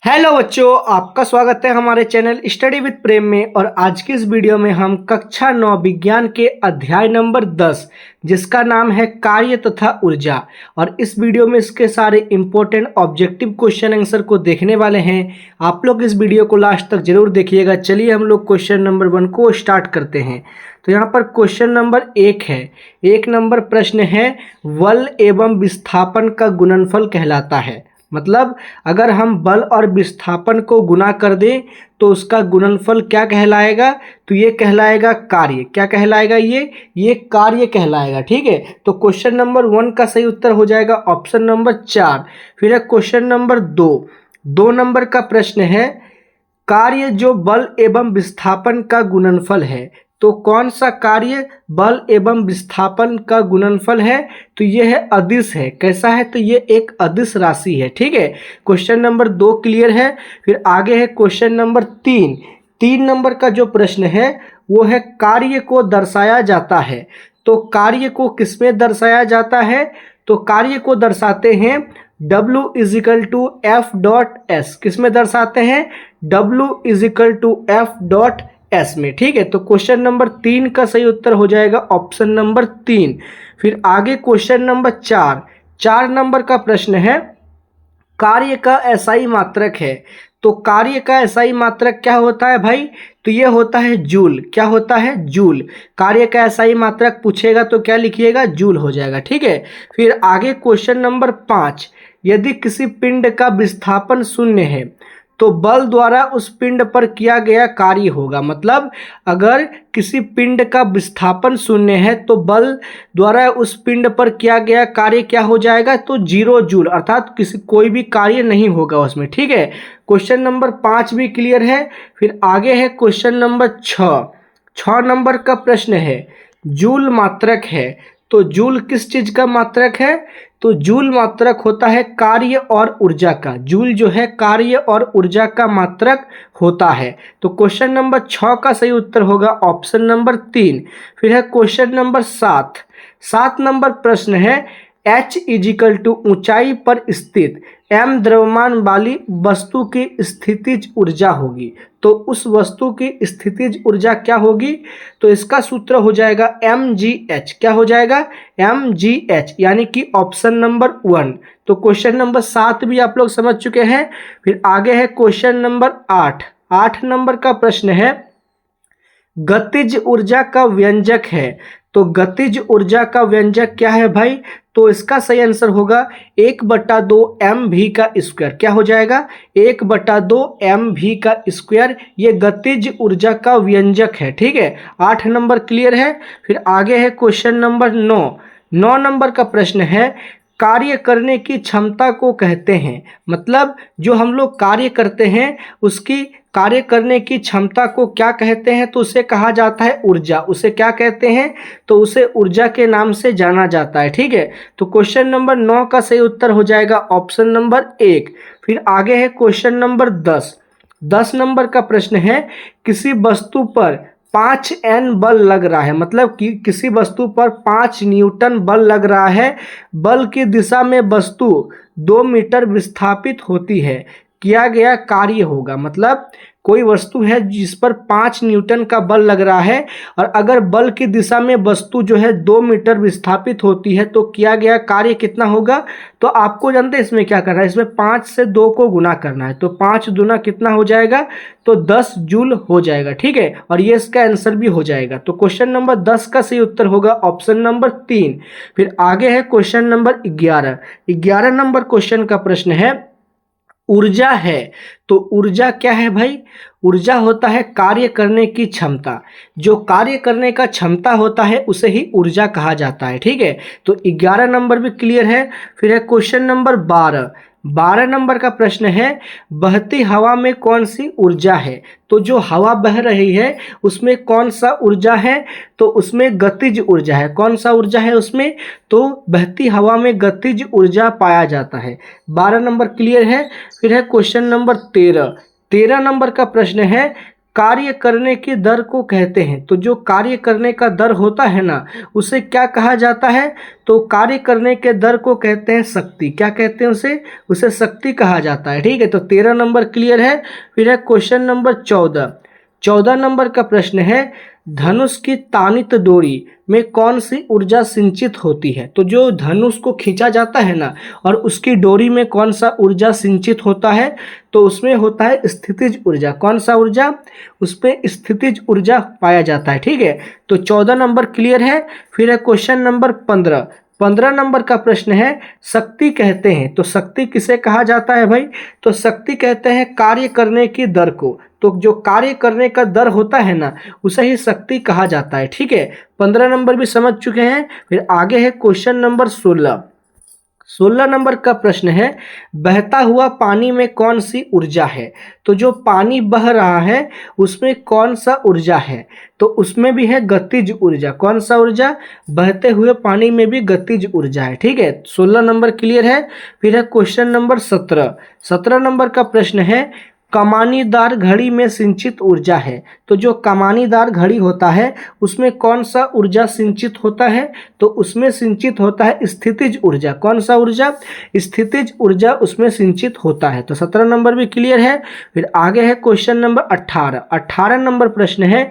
Hello बच्चों, आपका स्वागत है हमारे चैनल स्टडी विद प्रेम में। और आज की इस वीडियो में हम कक्षा 9 विज्ञान के अध्याय नंबर 10 जिसका नाम है कार्य तथा ऊर्जा, और इस वीडियो में इसके सारे इंपॉर्टेंट ऑब्जेक्टिव क्वेश्चन आंसर को देखने वाले हैं। आप लोग इस वीडियो को लास्ट तक जरूर देखिएगा। चलिए हम लोग क्वेश्चन नंबर 1 को स्टार्ट करते हैं। तो यहाँ पर क्वेश्चन नंबर 1 है। 1 नंबर प्रश्न है, बल एवं विस्थापन का गुणनफल कहलाता है। मतलब अगर हम बल और विस्थापन को गुना कर दें तो उसका गुणनफल क्या कहलाएगा? तो ये कहलाएगा कार्य। क्या कहलाएगा? ये कार्य कहलाएगा। ठीक है, तो क्वेश्चन नंबर 1 का सही उत्तर हो जाएगा ऑप्शन नंबर 4। फिर है क्वेश्चन नंबर 2। 2 नंबर का प्रश्न है, कार्य जो बल एवं विस्थापन का गुणनफल है। तो कौन सा कार्य बल एवं विस्थापन का गुणनफल है? तो ये है अदिश है। कैसा है? तो ये एक अदिश राशि है। ठीक है, क्वेश्चन नंबर 2 क्लियर है। फिर आगे है क्वेश्चन नंबर 3। 3 नंबर का जो प्रश्न है वो है, कार्य को दर्शाया जाता है। तो कार्य को किसमें दर्शाया जाता है? तो कार्य को दर्शाते हैं W = F.S। किसमें दर्शाते हैं? W = F.S में। ठीक है, तो क्वेश्चन नंबर 3 का सही उत्तर हो जाएगा ऑप्शन नंबर 3। फिर आगे क्वेश्चन नंबर 4। 4 नंबर का प्रश्न है, कार्य का एसआई मात्रक है। तो कार्य का एसआई मात्रक क्या होता है भाई? तो ये होता है जूल। क्या होता है? जूल। कार्य का एसआई मात्रक पूछेगा तो क्या लिखिएगा? जूल हो जाएगा। ठीक है, फिर आगे क्वेश्चन नंबर 5। यदि किसी पिंड का विस्थापन 0 है तो बल द्वारा उस पिंड पर किया गया कार्य होगा। मतलब अगर किसी पिंड का विस्थापन 0 है तो बल द्वारा उस पिंड पर किया गया कार्य क्या हो जाएगा? तो 0 जूल, अर्थात कोई भी कार्य नहीं होगा उसमें। ठीक है, क्वेश्चन नंबर 5 भी क्लियर है। फिर आगे है क्वेश्चन नंबर 6। 6 नंबर का प्रश्न है, जूल मात्रक है। तो जूल किस चीज का मात्रक है? तो जूल मात्रक होता है कार्य और ऊर्जा का। जूल जो है कार्य और ऊर्जा का मात्रक होता है। तो क्वेश्चन नंबर 6 का सही उत्तर होगा ऑप्शन नंबर 3। फिर है क्वेश्चन नंबर 7। 7 नंबर प्रश्न है, H = ऊंचाई पर स्थित m द्रव्यमान वाली वस्तु की स्थितिज ऊर्जा होगी। तो उस वस्तु की स्थितिज ऊर्जा क्या होगी? तो इसका सूत्र हो जाएगा mgh। क्या हो जाएगा? mgh, यानी कि ऑप्शन नंबर 1। तो क्वेश्चन नंबर 7 भी आप लोग समझ चुके हैं। फिर आगे है क्वेश्चन नंबर 8। 8 नंबर का प्रश्न है, गतिज ऊर्जा का व्यंजक है। तो गतिज ऊर्जा का व्यंजक क्या है भाई? तो इसका सही आंसर होगा 1/2 mv का स्क्वायर। क्या हो जाएगा? 1/2 mv का स्क्वायर। ये गतिज ऊर्जा का व्यंजक है। ठीक है, 8 नंबर क्लियर है। फिर आगे है क्वेश्चन नंबर 9। 9 नंबर का प्रश्न है, कार्य करने की क्षमता को कहते हैं। मतलब जो हम लोग कार्य करते हैं उसकी कार्य करने की क्षमता को क्या कहते हैं? तो उसे कहा जाता है ऊर्जा। उसे क्या कहते हैं? तो उसे ऊर्जा के नाम से जाना जाता है। ठीक है, तो क्वेश्चन नंबर 9 का सही उत्तर हो जाएगा ऑप्शन नंबर 1। फिर आगे है क्वेश्चन नंबर 10। 10 नंबर का प्रश्न है, किसी वस्तु पर 5N बल लग रहा है। मतलब कि किसी वस्तु पर 5 न्यूटन बल लग रहा है। बल की दिशा में वस्तु 2 मीटर विस्थापित होती है। किया गया कार्य होगा। मतलब कोई वस्तु है जिस पर 5 न्यूटन का बल लग रहा है, और अगर बल की दिशा में वस्तु जो है 2 मीटर विस्थापित होती है तो किया गया कार्य कितना होगा? तो आपको जानते हैं इसमें क्या करना है? इसमें 5 से 2 को गुना करना है। तो 5 दूना कितना हो जाएगा? तो 10 जूल हो जाएगा। ठीक है, और ये इसका आंसर भी हो जाएगा। तो क्वेश्चन नंबर 10 का सही उत्तर होगा ऑप्शन नंबर 3। फिर आगे है क्वेश्चन नंबर 11। 11 नंबर क्वेश्चन का प्रश्न है, ऊर्जा है। तो ऊर्जा क्या है भाई? ऊर्जा होता है कार्य करने की क्षमता। जो कार्य करने का क्षमता होता है उसे ही ऊर्जा कहा जाता है। ठीक है, तो 11 नंबर भी क्लियर है। फिर है क्वेश्चन नंबर 12। 12 नंबर का प्रश्न है, बहती हवा में कौन सी ऊर्जा है? तो जो हवा बह रही है उसमें कौन सा ऊर्जा है? तो उसमें गतिज ऊर्जा है। कौन सा ऊर्जा है उसमें? तो बहती हवा में गतिज ऊर्जा पाया जाता है। 12 नंबर क्लियर है। फिर है क्वेश्चन नंबर 13। 13 नंबर का प्रश्न है, कार्य करने की दर को कहते हैं। तो जो कार्य करने का दर होता है ना, उसे क्या कहा जाता है? तो कार्य करने के दर को कहते हैं शक्ति। क्या कहते हैं उसे? उसे शक्ति कहा जाता है। ठीक है, तो 13 नंबर क्लियर है। फिर है क्वेश्चन नंबर 14। 14 नंबर का प्रश्न है, धनुष की तानित डोरी में कौन सी ऊर्जा सिंचित होती है? तो जो धनुष को खींचा जाता है ना, और उसकी डोरी में कौन सा ऊर्जा सिंचित होता है? तो उसमें होता है स्थितिज ऊर्जा। कौन सा ऊर्जा? उसमें स्थितिज ऊर्जा पाया जाता है। ठीक है, तो 14 नंबर क्लियर है। फिर है क्वेश्चन नंबर 15। 15 नंबर का प्रश्न है, शक्ति कहते हैं। तो शक्ति किसे कहा जाता है भाई? तो शक्ति कहते हैं कार्य करने की दर को। तो जो कार्य करने का दर होता है ना, उसे ही शक्ति कहा जाता है। ठीक है, 15 नंबर भी समझ चुके हैं। फिर आगे है क्वेश्चन नंबर 16। 16 नंबर का प्रश्न है, बहता हुआ पानी में कौन सी ऊर्जा है? तो जो पानी बह रहा है उसमें कौन सा ऊर्जा है? तो उसमें भी है गतिज ऊर्जा। कौन सा ऊर्जा? बहते हुए पानी में भी गतिज ऊर्जा है। ठीक है, 16 नंबर क्लियर है। फिर है क्वेश्चन नंबर 17। 17 नंबर का प्रश्न है, कमानीदार घड़ी में सिंचित ऊर्जा है। तो जो कमानीदार घड़ी होता है उसमें कौन सा ऊर्जा सिंचित होता है? तो उसमें सिंचित होता है स्थितिज ऊर्जा। कौन सा ऊर्जा? स्थितिज ऊर्जा उसमें सिंचित होता है। तो 17 नंबर भी क्लियर है। फिर आगे है क्वेश्चन नंबर 18। 18 नंबर प्रश्न है,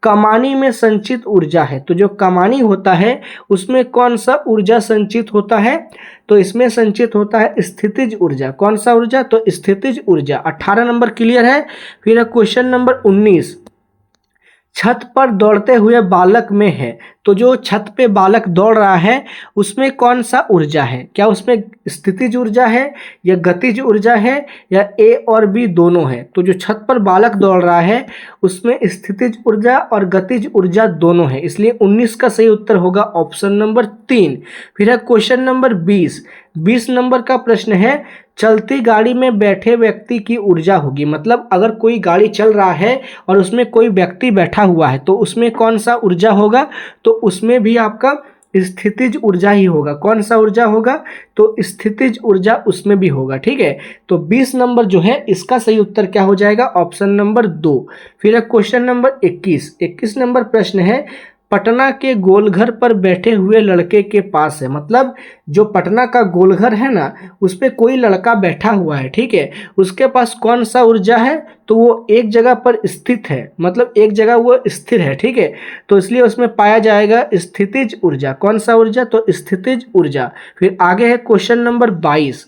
कमानी में संचित ऊर्जा है। तो जो कमानी होता है उसमें कौन सा ऊर्जा संचित होता है? तो इसमें संचित होता है स्थितिज ऊर्जा। कौन सा ऊर्जा? तो स्थितिज ऊर्जा। 18 नंबर क्लियर है। फिर है क्वेश्चन नंबर 19। छत पर दौड़ते हुए बालक में है। तो जो छत पे बालक दौड़ रहा है उसमें कौन सा ऊर्जा है? क्या उसमें स्थितिज ऊर्जा है या गतिज ऊर्जा है, या ए और बी दोनों है? तो जो छत पर बालक दौड़ रहा है उसमें स्थितिज ऊर्जा और गतिज ऊर्जा दोनों है, इसलिए 19 का सही उत्तर होगा ऑप्शन नंबर 3। फिर है क्वेश्चन नंबर 20। 20 नंबर का प्रश्न है, चलती गाड़ी में बैठे व्यक्ति की ऊर्जा होगी। मतलब अगर कोई गाड़ी चल रहा है और उसमें कोई व्यक्ति बैठा हुआ है तो उसमें कौन सा ऊर्जा होगा? तो उसमें भी आपका स्थितिज ऊर्जा ही होगा। कौन सा ऊर्जा होगा? तो स्थितिज ऊर्जा उसमें भी होगा। ठीक है, तो 20 नंबर जो है इसका सही उत्तर क्या हो जाएगा? Option number 2। फिर है क्वेश्चन नंबर 21। 21 नंबर प्रश्न है, पटना के गोलघर पर बैठे हुए लड़के के पास है। मतलब जो पटना का गोलघर है ना, उस पर कोई लड़का बैठा हुआ है। ठीक है, उसके पास कौन सा ऊर्जा है? तो वो एक जगह पर स्थित है, मतलब एक जगह वो स्थिर है। ठीक है, तो इसलिए उसमें पाया जाएगा स्थितिज ऊर्जा। कौन सा ऊर्जा? तो स्थितिज ऊर्जा। फिर आगे है क्वेश्चन नंबर 22।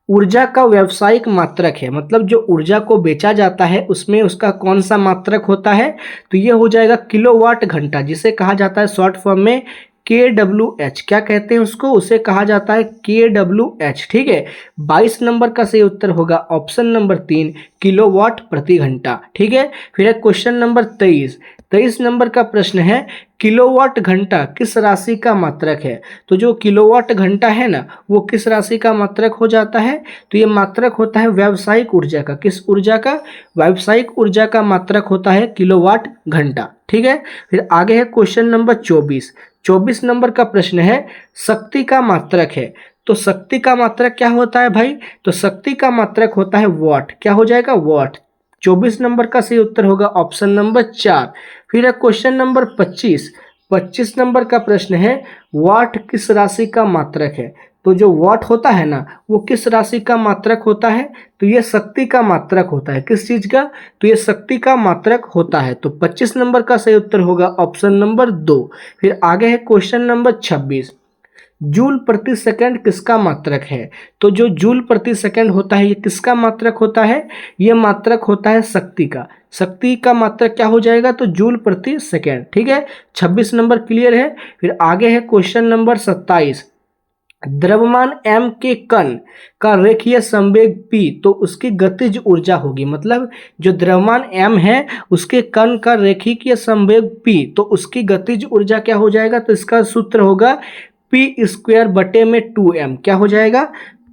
ऊर्जा का व्यावसायिक मात्रक है। मतलब जो ऊर्जा को बेचा जाता है उसमें उसका कौन सा मात्रक होता है? तो ये हो जाएगा किलोवाट घंटा, जिसे कहा जाता है शॉर्ट फॉर्म में KWH। क्या कहते हैं उसको? उसे कहा जाता है KWH। ठीक है, 22 नंबर का सही उत्तर होगा ऑप्शन नंबर 3, किलोवाट प्रति घंटा। ठीक है, फिर है क्वेश्चन नंबर 23। 23 नंबर का प्रश्न है, किलोवाट घंटा किस राशि का मात्रक है? तो जो किलोवाट घंटा है ना, वो किस राशि का मात्रक हो जाता है? तो ये मात्रक होता है व्यावसायिक ऊर्जा का। किस ऊर्जा का? व्यावसायिक ऊर्जा का मात्रक होता है किलोवाट घंटा। ठीक है, फिर आगे है क्वेश्चन नंबर 24। 24 नंबर का प्रश्न है, शक्ति का मात्रक है। तो शक्ति का मात्रक क्या होता है भाई? तो शक्ति का मात्रक होता है वाट। क्या हो जाएगा? वाट। 24 नंबर का सही उत्तर होगा ऑप्शन नंबर 4। फिर है क्वेश्चन नंबर 25। 25 नंबर का प्रश्न है, वाट किस राशि का मात्रक है? तो जो वाट होता है ना, वो किस राशि का मात्रक होता है? तो ये शक्ति का मात्रक होता है। किस चीज का? तो ये शक्ति का मात्रक होता है। तो 25 नंबर का सही उत्तर होगा ऑप्शन नंबर 2। फिर आगे है क्वेश्चन नंबर 26। जूल प्रति सेकंड किसका मात्रक है? तो जो जूल प्रति सेकंड होता है ये किसका मात्रक होता है? ये मात्रक होता है शक्ति का। शक्ति का मात्रक क्या हो जाएगा? तो जूल प्रति सेकंड। ठीक है, 26 नंबर क्लियर है। फिर आगे है क्वेश्चन नंबर 27। द्रव्यमान m के कण का रेखीय संवेग p, तो उसकी गतिज ऊर्जा होगी। मतलब जो द्रव्यमान m है उसके कण का रेखीय संवेग p, तो उसकी गतिज ऊर्जा क्या हो जाएगा? तो इसका सूत्र होगा p² बटे में 2m। क्या हो जाएगा?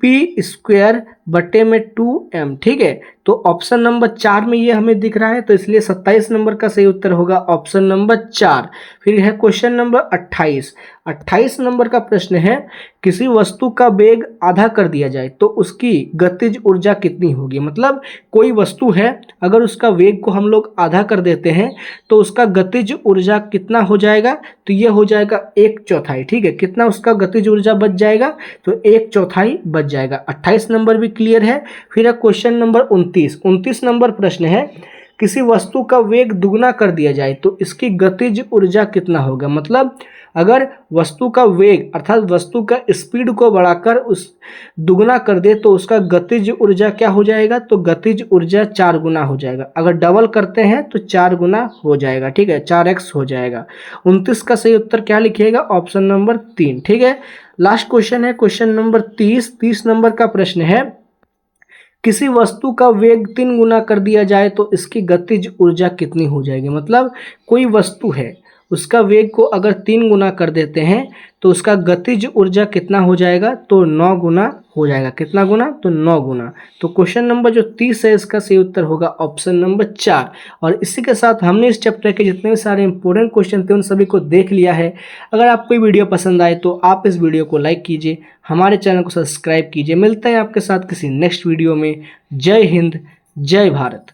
p² बटे में 2m, ठीक है। तो ऑप्शन नंबर 4 में ये हमें दिख रहा है, तो इसलिए 27 नंबर का सही उत्तर होगा ऑप्शन नंबर 4। फिर है क्वेश्चन नंबर 28। 28 नंबर का प्रश्न है, किसी वस्तु का वेग आधा कर दिया जाए तो उसकी गतिज ऊर्जा कितनी होगी। मतलब कोई वस्तु है, अगर उसका वेग को हम लोग आधा कर देते हैं तो उसका गतिज ऊर्जा कितना हो जाएगा, तो ये हो जाएगा 1/4, ठीक है। कितना उसका गतिज ऊर्जा बच जाएगा, तो 1/4 बच जाएगा। 28 नंबर भी क्लियर है। फिर है क्वेश्चन नंबर 29। 29 नंबर प्रश्न है, किसी वस्तु का वेग दुगना कर दिया जाए तो इसकी गतिज ऊर्जा कितना होगा। मतलब अगर वस्तु का वेग अर्थात वस्तु का स्पीड को बढ़ाकर उस दुगना कर दे तो उसका गतिज ऊर्जा क्या हो जाएगा, तो गतिज ऊर्जा 4 गुना हो जाएगा। अगर डबल करते हैं तो 4 गुना हो जाएगा, ठीक है, 4x हो जाएगा। 29 का सही उत्तर क्या लिखिएगा, ऑप्शन नंबर 3, ठीक है। लास्ट क्वेश्चन है क्वेश्चन नंबर 30। 30 नंबर का प्रश्न है, किसी वस्तु का वेग 3 गुना कर दिया जाए तो इसकी गतिज ऊर्जा कितनी हो जाएगी। मतलब कोई वस्तु है, उसका वेग को अगर 3 गुना कर देते हैं तो उसका गतिज ऊर्जा कितना हो जाएगा, तो 9 गुना हो जाएगा। कितना गुना, तो 9 गुना। तो क्वेश्चन नंबर जो 30 है इसका सही उत्तर होगा ऑप्शन नंबर 4। और इसी के साथ हमने इस चैप्टर के जितने भी सारे इंपॉर्टेंट क्वेश्चन थे उन सभी को देख लिया है। अगर आपको ये वीडियो पसंद आए तो आप इस वीडियो को लाइक कीजिए, हमारे चैनल को सब्सक्राइब कीजिए। मिलते हैं आपके साथ किसी नेक्स्ट वीडियो में। जय हिंद, जय भारत।